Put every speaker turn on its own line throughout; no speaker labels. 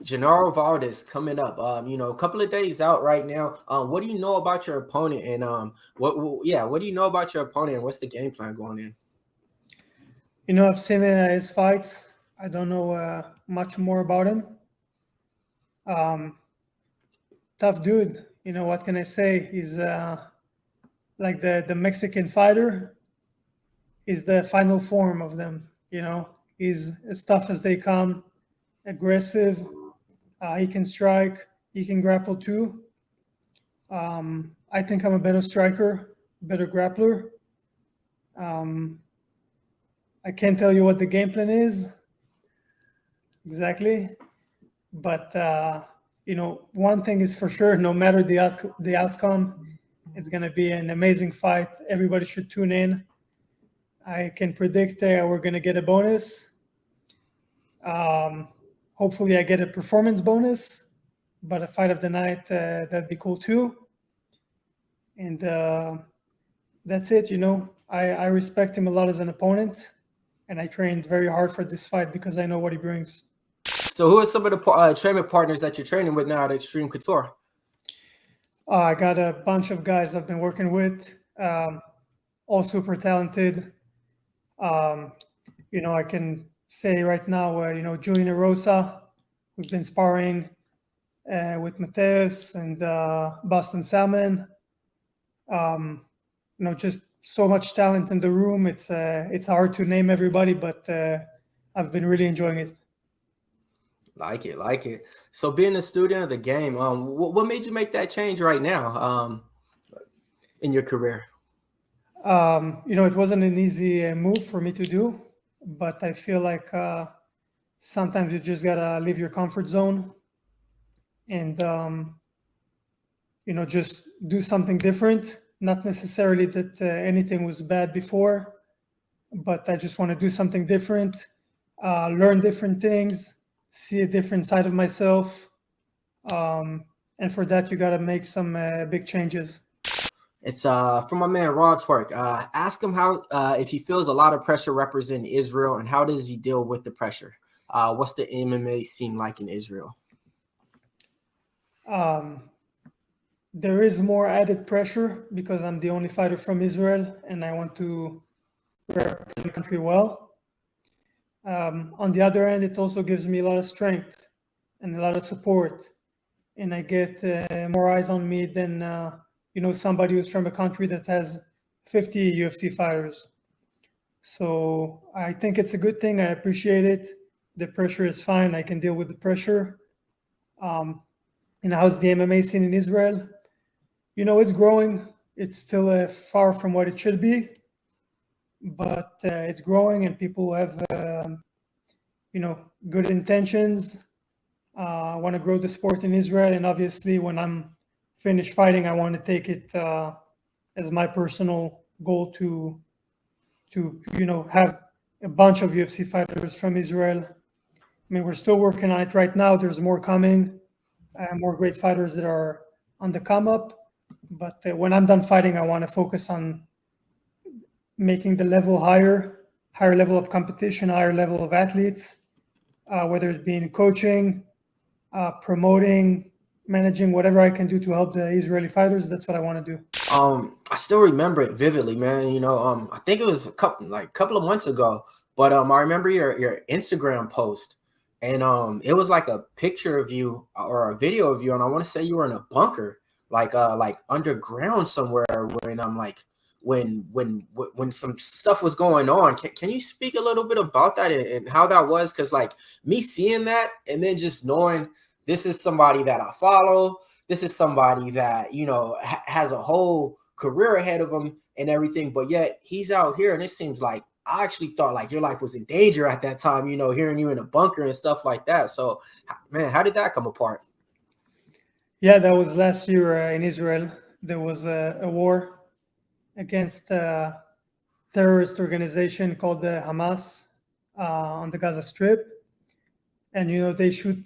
Gennaro Valdez coming up. A couple of days out right now. What do you know about your opponent? And what do you know about your opponent? And what's the game plan going in?
I've seen his fights. I don't know much more about him. Tough dude. What can I say? He's like the Mexican fighter. Is the final form of them. He's as tough as they come, aggressive. He can strike. He can grapple too. I think I'm a better striker, better grappler. I can't tell you what the game plan is exactly, but one thing is for sure: no matter the outcome, it's gonna be an amazing fight. Everybody should tune in. I can predict we're gonna get a bonus. Hopefully, I get a performance bonus, but a fight of the night that'd be cool too. And that's it. I respect him a lot as an opponent, and I trained very hard for this fight because I know what he brings.
So, who are some of the training partners that you're training with now at Xtreme Couture?
I got a bunch of guys I've been working with, all super talented. I can say right now, Julian Erosa, who's been sparring with Mateus and Boston Salmon. Just so much talent in the room. It's hard to name everybody, but I've been really enjoying it.
Like it. So being a student of the game, what made you make that change right now in your career?
It wasn't an easy move for me to do, but I feel like sometimes you just gotta leave your comfort zone and just do something different. Not necessarily that anything was bad before, but I just want to do something different, learn different things, see a different side of myself, and for that you got to make some big changes.
It's from my man Rodswork. Ask him how if he feels a lot of pressure representing Israel, and how does he deal with the pressure? What's the MMA scene like in Israel?
There is more added pressure because I'm the only fighter from Israel, and I want to represent the country well. On the other end, it also gives me a lot of strength and a lot of support, and I get more eyes on me than somebody who's from a country that has 50 UFC fighters. So I think it's a good thing. I appreciate it. The pressure is fine. I can deal with the pressure. How's the MMA scene in Israel? It's growing. It's still far from what it should be, but it's growing, and people have good intentions. Want to grow the sport in Israel, and obviously when I'm finished fighting, I want to take it as my personal goal to have a bunch of UFC fighters from Israel. I mean, we're still working on it right now. There's more coming, more great fighters that are on the come up. But when I'm done fighting, I want to focus on making the level higher level of competition, higher level of athletes, whether it be in coaching, promoting, managing, whatever I can do to help the Israeli fighters. That's what I want to do.
I still remember it vividly, man. I think it was a couple of months ago, but I remember your Instagram post, and it was like a picture of you or a video of you, and I want to say you were in a bunker, like underground somewhere. When some stuff was going on. Can you speak a little bit about that and how that was? Because me seeing that and then just knowing this is somebody that I follow. This is somebody that, has a whole career ahead of him and everything, but yet he's out here, and it seems like I actually thought like your life was in danger at that time, hearing you in a bunker and stuff like that. So, man, how did that come apart?
Yeah, that was last year in Israel. There was a war against a terrorist organization called the Hamas on the Gaza Strip. And, they shoot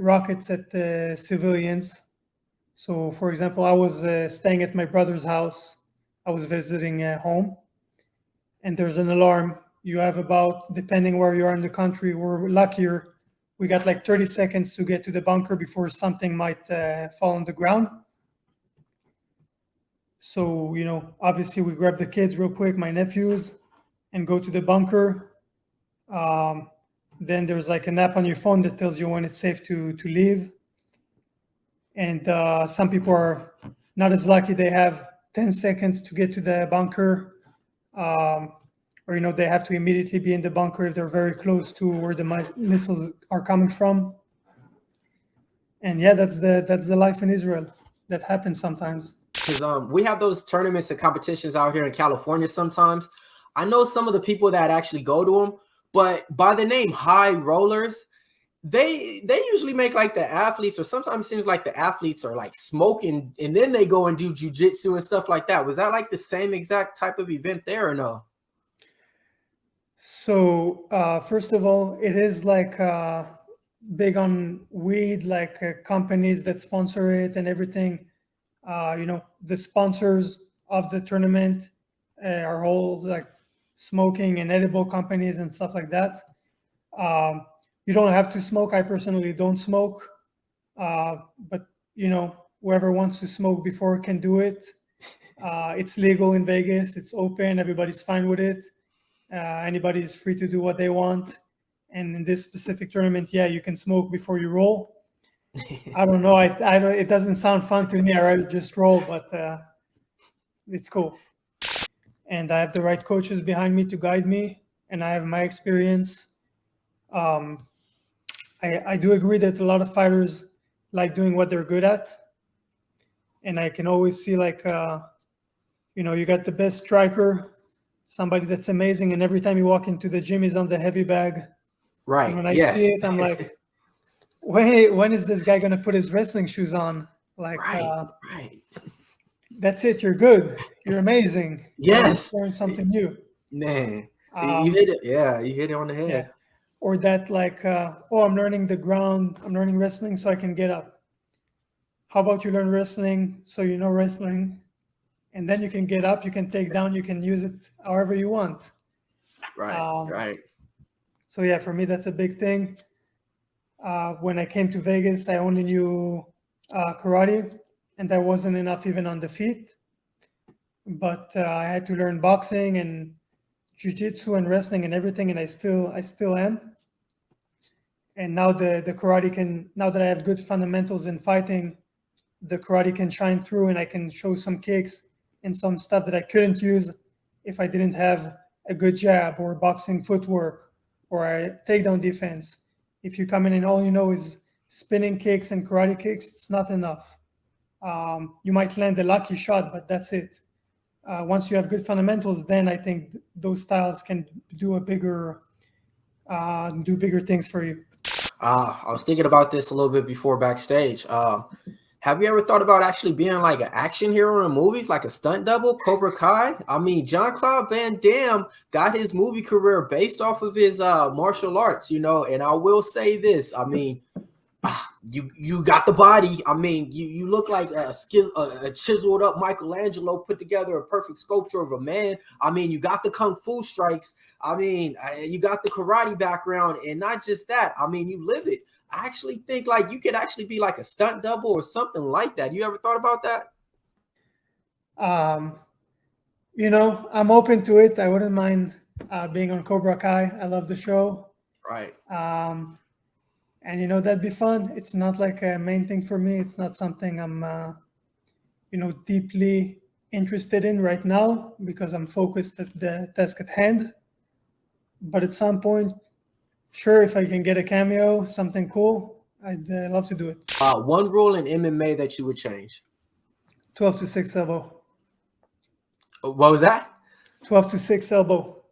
rockets at the civilians. So, for example, I was staying at my brother's house. I was visiting home, and there's an alarm. You have about, depending where you are in the country, we're luckier. we got like 30 seconds to get to the bunker before something might fall on the ground. So, obviously we grab the kids real quick, my nephews, and go to the bunker. Then there's like an app on your phone that tells you when it's safe to leave. And some people are not as lucky. They have 10 seconds to get to the bunker. Or, they have to immediately be in the bunker if they're very close to where the missiles are coming from. And yeah, that's the life in Israel. That happens sometimes.
Because we have those tournaments and competitions out here in California sometimes. I know some of the people that actually go to them, but by the name high rollers, they usually make like the athletes, or sometimes it seems like the athletes are like smoking and then they go and do jujitsu and stuff like that. Was that like the same exact type of event there or no?
So first of all, it is like big on weed, like companies that sponsor it and everything. The sponsors of the tournament are all like smoking and edible companies and stuff like that. You don't have to smoke. I personally don't smoke, but whoever wants to smoke before can do it. It's legal in Vegas. It's open. Everybody's fine with it. Anybody's free to do what they want. And in this specific tournament, yeah, you can smoke before you roll. I don't know. I don't. It doesn't sound fun to me. I rather just roll, but it's cool. And I have the right coaches behind me to guide me, and I have my experience. I do agree that a lot of fighters like doing what they're good at, and I can always see like you got the best striker, somebody that's amazing, and every time you walk into the gym, he's on the heavy bag.
Right.
And when I see it, I'm like, when is this guy going to put his wrestling shoes on? Like,
right.
That's it. You're good. You're amazing.
Yes.
Learn something new.
Man, you hit it. Yeah, you hit it on the head.
Yeah. Or that like, I'm learning the ground. I'm learning wrestling so I can get up. How about you learn wrestling so you know wrestling? And then you can get up, you can take down, you can use it however you want.
Right, right.
So yeah, for me, that's a big thing. When I came to Vegas, I only knew karate, and that wasn't enough even on the feet. But I had to learn boxing and jiu-jitsu and wrestling and everything, and I still am. And now the karate now that I have good fundamentals in fighting, the karate can shine through, and I can show some kicks and some stuff that I couldn't use if I didn't have a good jab or boxing footwork or a takedown defense. If you come in and all you know is spinning kicks and karate kicks, it's not enough. You might land a lucky shot, but that's it. Once you have good fundamentals, then I think those styles can do bigger things for you.
I was thinking about this a little bit before backstage. Have you ever thought about actually being like an action hero in movies, like a stunt double, Cobra Kai? I mean, Jean-Claude Van Damme got his movie career based off of his martial arts, and I will say this. I mean, you got the body. I mean, you look like a chiseled up Michelangelo put together a perfect sculpture of a man. I mean, you got the kung fu strikes. I mean, you got the karate background, and not just that. I mean, you live it. I actually think like you could actually be like a stunt double or something like that. You ever thought about that?
I'm open to it. I wouldn't mind being on Cobra Kai. I love the show.
Right.
And that'd be fun. It's not like a main thing for me. It's not something I'm deeply interested in right now because I'm focused at the task at hand. But at some point, sure, if I can get a cameo, something cool, I'd love to do it.
One rule in MMA that you would change?
12 to 6 elbow.
What was that?
12 to 6 elbow.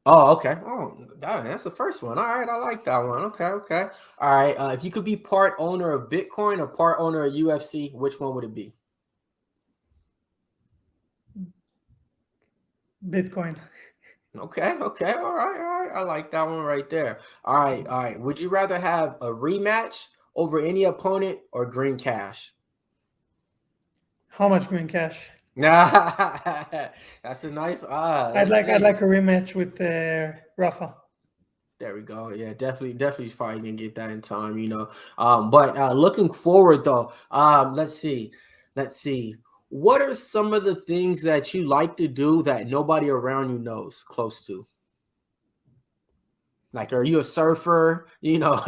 Oh, okay. Oh, that's the first one. All right, I like that one. Okay. All right. If you could be part owner of Bitcoin or part owner of UFC, which one would it be?
Bitcoin.
Okay. All right. I like that one right there. All right. Would you rather have a rematch over any opponent or green cash?
How much green cash?
That's a nice.
I'd like a rematch with Rafa.
There we go. Yeah, definitely probably gonna get that in time, you know. But looking forward though, let's see. What are some of the things that you like to do that nobody around you knows close to? Like, are you a surfer? You know,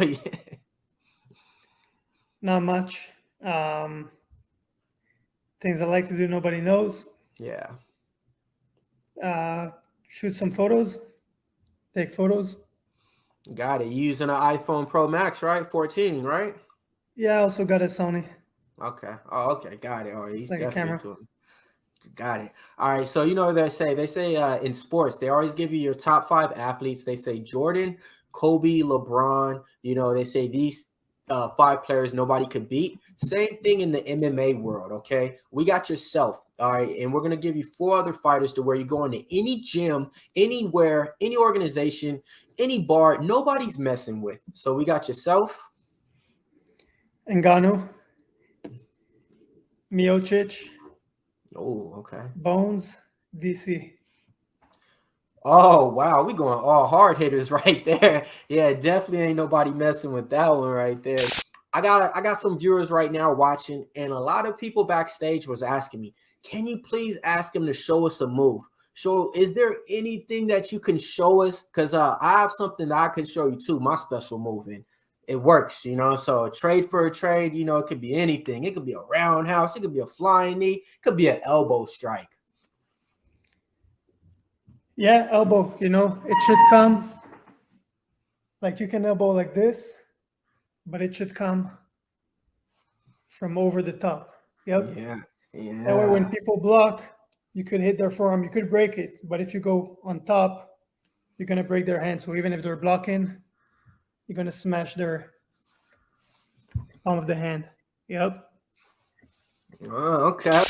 Not much. Things I like to do, nobody knows.
yeah.
Shoot some photos, take photos.
Got it. You using an iPhone Pro Max, right? 14, right?
Yeah, I also got a Sony,
Okay. Oh, okay. Got it. Oh, he's
like a
definitely
camera.
doing. Got it. All right. So you know what they say in sports, they always give you your top 5 athletes. They say Jordan, Kobe, LeBron. You know, they say these 5 players nobody could beat. Same thing in the MMA world. Okay, we got yourself. All right, and we're gonna give you 4 other fighters to where you go into any gym, anywhere, any organization, any bar, nobody's messing with. So we got yourself.
Ngannou, Miocic,
Oh, okay.
Bones, DC.
Oh wow, we going all hard hitters right there. Yeah, definitely ain't nobody messing with that one right there. I got some viewers right now watching, and a lot of people backstage was asking me, can you please ask him to show us a move? Is there anything that you can show us? Because I have something that I can show you too, my special move, and it works, you know. So a trade for a trade, you know, it could be anything. It could be a roundhouse, it could be a flying knee, it could be an elbow strike.
Yeah, elbow. You know, it should come. Like you can elbow like this, but it should come from over the top. Yep.
Yeah,
That way, when
yeah.
people block, you could hit their forearm. You could break it, but if you go on top, you're gonna break their hand. So even if they're blocking, you're gonna smash their palm of the hand. Yep.
Oh, okay.